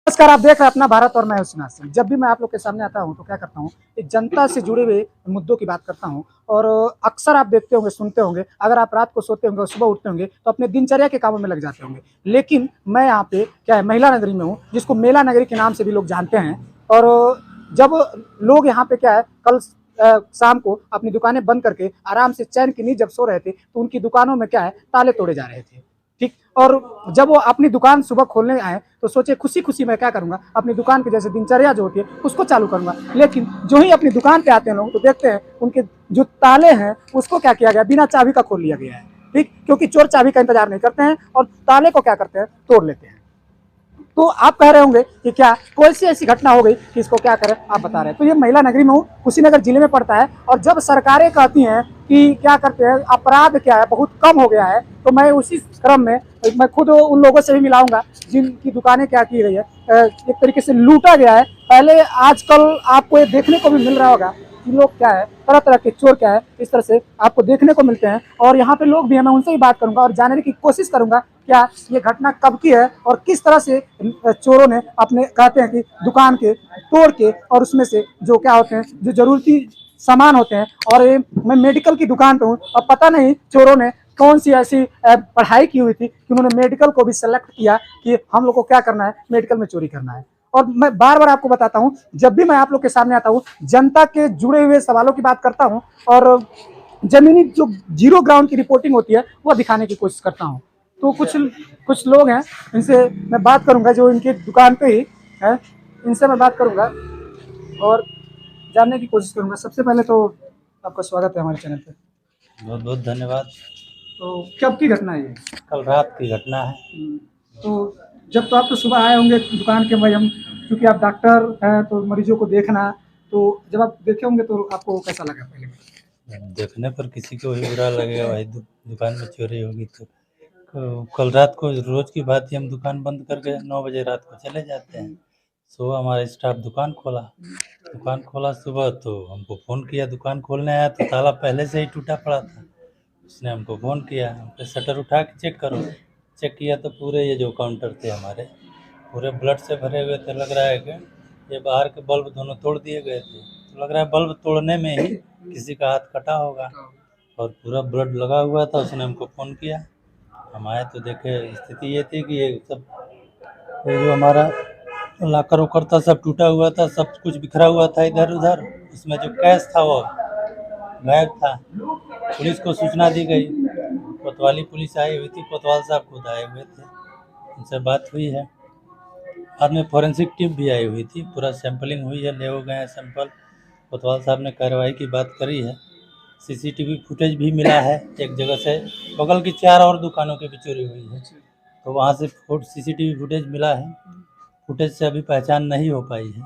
नमस्कार, आप देख रहे हैं अपना भारत और मैं हूं सुनाथ सिंह। जब भी मैं आप लोग के सामने आता हूं तो क्या करता हूं कि जनता से जुड़े हुए मुद्दों की बात करता हूं। और अक्सर आप देखते होंगे, सुनते होंगे, अगर आप रात को सोते होंगे और सुबह उठते होंगे तो अपने दिनचर्या के कामों में लग जाते होंगे। लेकिन मैं यहाँ पे क्या है, महिला नगरी में हूँ, जिसको मेला नगरी के नाम से भी लोग जानते हैं। और जब लोग यहाँ पे क्या है, कल शाम को अपनी दुकानें बंद करके आराम से चैन की नींद जब सो रहे थे तो उनकी दुकानों में क्या है, ताले तोड़े जा रहे थे। ठीक। और जब वो अपनी दुकान सुबह खोलने आए तो सोचे खुशी खुशी मैं क्या करूंगा, अपनी दुकान की जैसे दिनचर्या जो होती है उसको चालू करूंगा। लेकिन जो ही अपनी दुकान पे आते हैं लोग तो देखते हैं उनके जो ताले हैं उसको क्या किया गया, बिना चाबी का खोल लिया गया है। ठीक, क्योंकि चोर चाबी का इंतजार नहीं करते हैं और ताले को क्या करते हैं, तोड़ लेते हैं। तो आप कह रहे होंगे कि क्या कोई सी ऐसी घटना हो गई कि इसको क्या करें, आप बता रहे हैं। तो ये महिला नगरी में हूँ, कुशीनगर जिले में पड़ता है। और जब सरकारें कहती हैं कि क्या करते हैं, अपराध क्या है बहुत कम हो गया है, तो मैं उसी क्रम में मैं खुद उन लोगों से भी मिलाऊंगा जिनकी दुकानें क्या की गई है, एक तरीके से लूटा गया है। पहले आजकल आपको ये देखने को भी मिल रहा होगा कि लोग क्या है, तरह तरह के चोर क्या है, इस तरह से आपको देखने को मिलते हैं। और यहाँ पे लोग भी हैं, मैं उनसे ही बात करूंगा और जानने की कोशिश करूंगा क्या ये घटना कब की है और किस तरह से चोरों ने अपने कहते हैं कि दुकान के तोड़ के और उसमें से जो क्या होते हैं, जो जरूरती सामान होते हैं। और ये मैं मेडिकल की दुकान पे हूँ और पता नहीं चोरों ने कौन सी ऐसी पढ़ाई की हुई थी कि उन्होंने मेडिकल को भी सेलेक्ट किया कि हम लोग को क्या करना है, मेडिकल में चोरी करना है। और मैं बार बार आपको बताता हूँ, जब भी मैं आप लोग के सामने आता हूँ जनता के जुड़े हुए सवालों की बात करता हूँ और जमीनी जो जीरो ग्राउंड की रिपोर्टिंग होती है वो दिखाने की कोशिश करता हूँ। तो कुछ लोग हैं, इनसे मैं बात करूंगा जो इनकी दुकान पे ही है, इनसे मैं बात करूंगा और जानने की कोशिश करूंगा। सबसे पहले तो आपका स्वागत है हमारे चैनल पे। बहुत बहुत धन्यवाद। तो कब की घटना है ये? कल रात की घटना है। तो जब तो आप तो सुबह आए होंगे दुकान के भाई, हम क्योंकि आप डॉक्टर हैं तो मरीजों को देखना, तो जब आप देखे होंगे तो आपको कैसा लगा पहले? देखने पर किसी को भी बुरा लगेगा, भाई दुकान में चोरी होगी तो कल रात को रोज़ की बात ही हम दुकान बंद करके 9 बजे रात को चले जाते हैं। सुबह हमारा स्टाफ दुकान खोला सुबह तो हमको फ़ोन किया, दुकान खोलने आया तो ताला पहले से ही टूटा पड़ा था। उसने हमको फ़ोन किया, हम कहे शटर उठा के चेक करो। चेक किया तो पूरे ये जो काउंटर थे हमारे पूरे ब्लड से भरे हुए थे। लग रहा है कि ये बाहर के बल्ब दोनों तोड़ दिए गए थे। तो लग रहा है बल्ब तोड़ने में ही किसी का हाथ कटा होगा और पूरा ब्लड लगा हुआ था। उसने हमको फ़ोन किया, हम आए तो देखे स्थिति ये थी कि ये सब ये जो हमारा लॉकर वॉकर था सब टूटा हुआ था, सब कुछ बिखरा हुआ था इधर उधर। उसमें जो कैश था वो गायब था। पुलिस को सूचना दी गई, कोतवाली पुलिस आई हुई थी, कोतवाल साहब खुद आए हुए थे, उनसे बात हुई है। बाद में फॉरेंसिक टीम भी आई हुई थी, पूरा सैंपलिंग हुई है, ले हो गए हैं सैंपल। कोतवाल साहब ने कार्रवाई की बात करी है। सीसीटीवी फुटेज भी मिला है, एक जगह से बगल की 4 और दुकानों की भी चोरी हुई है, तो वहाँ से सीसीटीवी फुटेज मिला है। फुटेज से अभी पहचान नहीं हो पाई है,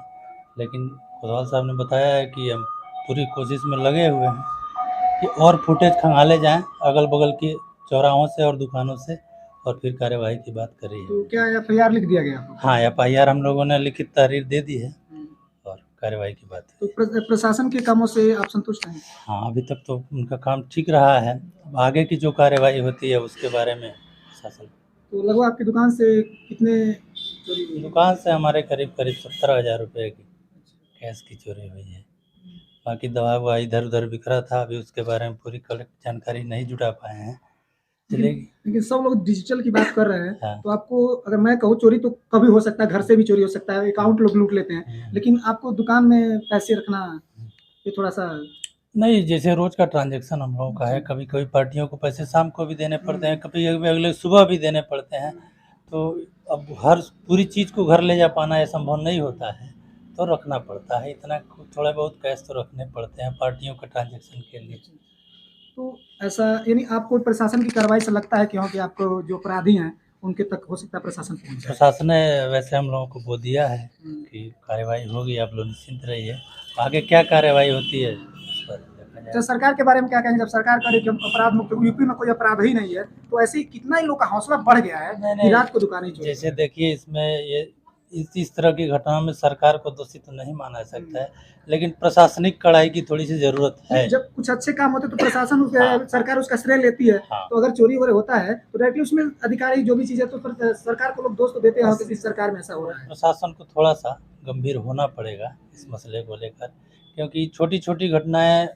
लेकिन कोतवाल साहब ने बताया है कि हम पूरी कोशिश में लगे हुए हैं कि और फुटेज खंगाले जाएँ अगल बगल के चौराहों से और दुकानों से, और फिर कार्यवाही की बात करी है। तो क्या एफआईआर लिख दिया गया? हाँ, एफआईआर हम लोगों ने लिखित तहरीर दे दी है और कार्रवाई की बात है। तो प्रशासन के कामों से आप संतुष्ट हैं? हाँ, अभी तक तो उनका काम ठीक रहा है, अब आगे की जो कार्रवाई होती है उसके बारे में प्रशासन। तो लगभग आपकी दुकान से कितने चोरी हुई? दुकान से हमारे करीब 70,000 रुपये की कैश की चोरी हुई है। बाकी दवा ववा इधर उधर बिखरा था, अभी उसके बारे में पूरी कलेक्ट जानकारी नहीं जुटा पाए हैं। लेकिन सब लोग डिजिटल की बात कर रहे हैं। हाँ। तो आपको अगर मैं कहूँ चोरी तो कभी हो सकता है, घर से भी चोरी हो सकता है, अकाउंट लोग लूट लेते हैं, लेकिन आपको दुकान में पैसे रखना ये थोड़ा सा नहीं, जैसे रोज़ का ट्रांज़ैक्शन हम लोगों का है, कभी-कभी पार्टियों को पैसे शाम को भी देने पड़ते हैं, कभी अगले सुबह भी देने पड़ते हैं। तो अब हर पूरी चीज़ को घर ले जा पाना ये संभव नहीं होता है, तो रखना पड़ता है। इतना थोड़ा बहुत कैश तो रखने पड़ते हैं पार्टियों के ट्रांज़ैक्शन के लिए। तो ऐसा यानी आपको प्रशासन की कार्रवाई से लगता है कि हाँ, कि आपको जो अपराधी हैं उनके तक हो सकता है प्रशासन पहुँच जाए? प्रशासन ने वैसे हम लोगों को वो दिया है कि कार्रवाई होगी, आप लोग निश्चिंत रहिए। आगे क्या कार्रवाई होती है उस पर देखा अच्छा, जाएगा। सरकार के बारे में क्या कहेंगे? जब सरकार करे कि हम अपराध मुक्त, यूपी में कोई अपराध ही नहीं है, तो ऐसे ही कितना ही लोग का हौसला बढ़ गया है कि रात को दुकानें चोरी। जैसे देखिए इसमें ये इस तरह की घटनाओं में सरकार को दोषी तो नहीं माना सकता है, लेकिन प्रशासनिक कड़ाई की थोड़ी-सी ज़रूरत है। जब कुछ अच्छे काम होते हैं तो प्रशासन हाँ। सरकार उसका श्रेय लेती है। हाँ। तो अगर चोरी वगैरह होता है तो डायरेक्टली उसमें अधिकारी जो भी चीज़ है तो फिर सरकार को लोग दोष तो देते हैं कि इस सरकार में ऐसा हो रहा है। प्रशासन को थोड़ा-सा गंभीर होना पड़ेगा इस मसले को लेकर, क्योंकि छोटी-छोटी घटनाएँ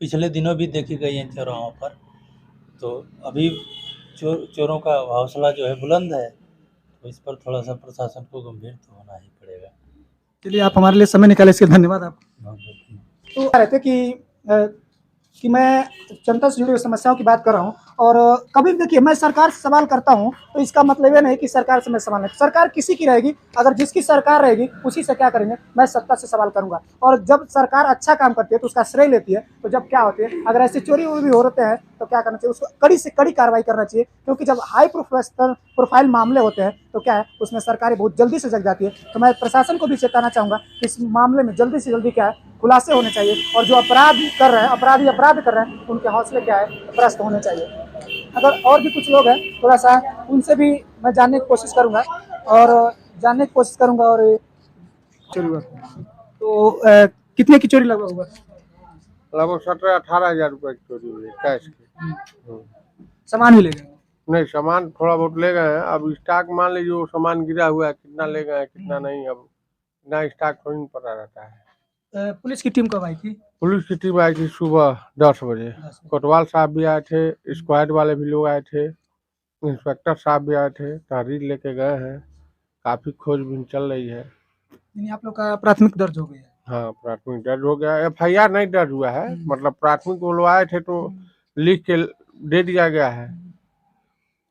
पिछले दिनों भी देखी गई हैं चौराहों पर, तो अभी चोरों का हौसला जो है बुलंद है, तो इस पर थोड़ा-सा प्रशासन को गंभीर तो होना ही पड़ेगा। चलिए आप हमारे लिए समय निकाले इसके लिए धन्यवाद आपका। बहुत-बहुत धन्यवाद। तो कह रहे थे कि मैं जनता से जुड़ी हुई समस्याओं की बात कर रहा हूँ और कभी भी देखिए मैं सरकार से सवाल करता हूँ तो इसका मतलब ये नहीं कि सरकार से मैं सवाल नहीं, सरकार किसी की रहेगी, अगर जिसकी सरकार रहेगी उसी से क्या करेंगे, मैं सत्ता से सवाल करूंगा। और जब सरकार अच्छा काम करती है तो उसका श्रेय लेती है, तो जब क्या होती है अगर ऐसे चोरी भी होते हैं तो क्या करना चाहिए, उसको कड़ी से कड़ी कार्रवाई करना चाहिए, क्योंकि जब हाई प्रोफाइल मामले होते हैं तो क्या है उसमें सरकारें बहुत जल्दी से जग जाती है। तो मैं प्रशासन को भी चेताना चाहूँगा कि इस मामले में जल्दी से जल्दी क्या है खुलासे होने चाहिए, और जो अपराध कर रहे हैं अपराध कर रहे हैं उनके हौसले क्या है पस्त होने चाहिए। अगर और भी कुछ लोग हैं थोड़ा सा उनसे भी मैं जानने की कोशिश करूँगा और चोरी हुआ तो कितने की चोरी लगभग हुआ? लगभग 17-18 हजार रुपए की चोरी हुई है कैश की। सामान ही ले गए? नहीं, सामान थोड़ा बहुत ले गए हैं। अब स्टॉक मान लीजिए वो सामान गिरा हुआ है, कितना ले गए हैं कितना नहीं, अब इतना स्टॉक थोड़ी नहीं पता रहता है। पुलिस की टीम कब आई थी? पुलिस की टीम आई थी सुबह 10 बजे। कोतवाल साहब भी आए थे, स्क्वाड वाले भी लोग आए थे, इंस्पेक्टर साहब भी आए थे, तहरीर लेके गए हैं। काफी खोजबीन चल रही है। यानी आप लोग का प्राथमिक दर्ज हो गया है? हाँ, प्राथमिक दर्ज हो गया। FIR नहीं दर्ज हुआ है, मतलब प्राथमिक वो लोग आए थे तो लिख के दे दिया गया है,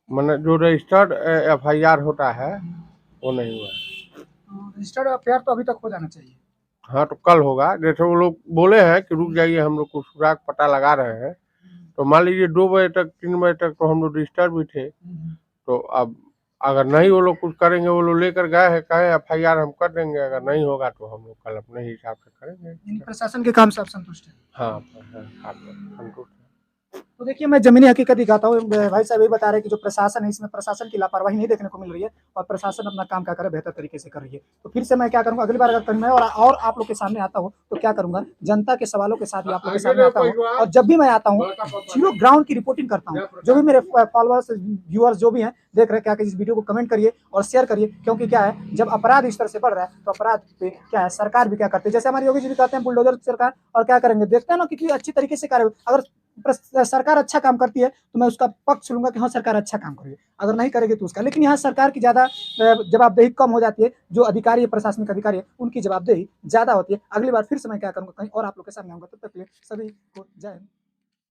मतलब जो रजिस्टर्ड FIR होता है वो नहीं हुआ है। रजिस्टर्ड एफआईआर तो अभी तक हो जाना चाहिए। हाँ, तो कल होगा। जैसे वो लोग बोले हैं कि रुक जाइए, हम लोग कुछ सुराग पता लगा रहे हैं, तो मान लीजिए 2 बजे तक 3 बजे तक तो हम लोग डिस्टर्ब भी थे। तो अब अगर नहीं वो लोग कुछ करेंगे, वो लोग लेकर गए हैं, कहे FIR हम कर देंगे, अगर नहीं होगा तो हम लोग कल अपने हिसाब से करेंगे। प्रशासन के काम से आप संतुष्ट हैं? हाँ, आप संतुष्ट हैं। तो देखिए मैं जमीनी हकीकत दिखाता हूँ, भाई साहब ये बता रहे हैं कि जो प्रशासन है इसमें प्रशासन की लापरवाही नहीं देखने को मिल रही है और प्रशासन अपना काम क्या करे बेहतर तरीके से कर रही है। तो फिर से मैं क्या करूँगा, अगली बार अगर कहीं मैं और आप लोग के सामने आता हूँ तो क्या करूँगा, जनता के सवालों के साथ ही आप लोग के सामने आता हूँ, और जब भी मैं आता हूँ जीरो ग्राउंड की रिपोर्टिंग करता हूँ। जो भी मेरे फॉलोअर्स व्यूअर्स जो भी हैं देख रहे हैं, क्या इस वीडियो को कमेंट करिए और शेयर करिए, क्योंकि क्या है जब अपराध इस तरह से बढ़ रहा है तो अपराध पे क्या है सरकार भी क्या करती है, जैसे हमारे योगी जी भी कहते हैं बुलडोजर सरकार, और क्या करेंगे देखते हैं ना कितनी अच्छी तरीके से कार्य। अगर सरकार अच्छा काम करती है तो मैं उसका पक्ष लूंगा कि हाँ सरकार अच्छा काम करेगी, अगर नहीं करेगी तो उसका। लेकिन यहाँ सरकार की ज़्यादा जवाबदेही कम हो जाती है, जो अधिकारी है प्रशासनिक अधिकारी है उनकी जवाबदेही ज़्यादा होती है। अगली बार फिर से मैं क्या करूँगा कहीं और आप लोग के सामने आऊँगा, तब तक के लिए सभी को जय हिंद।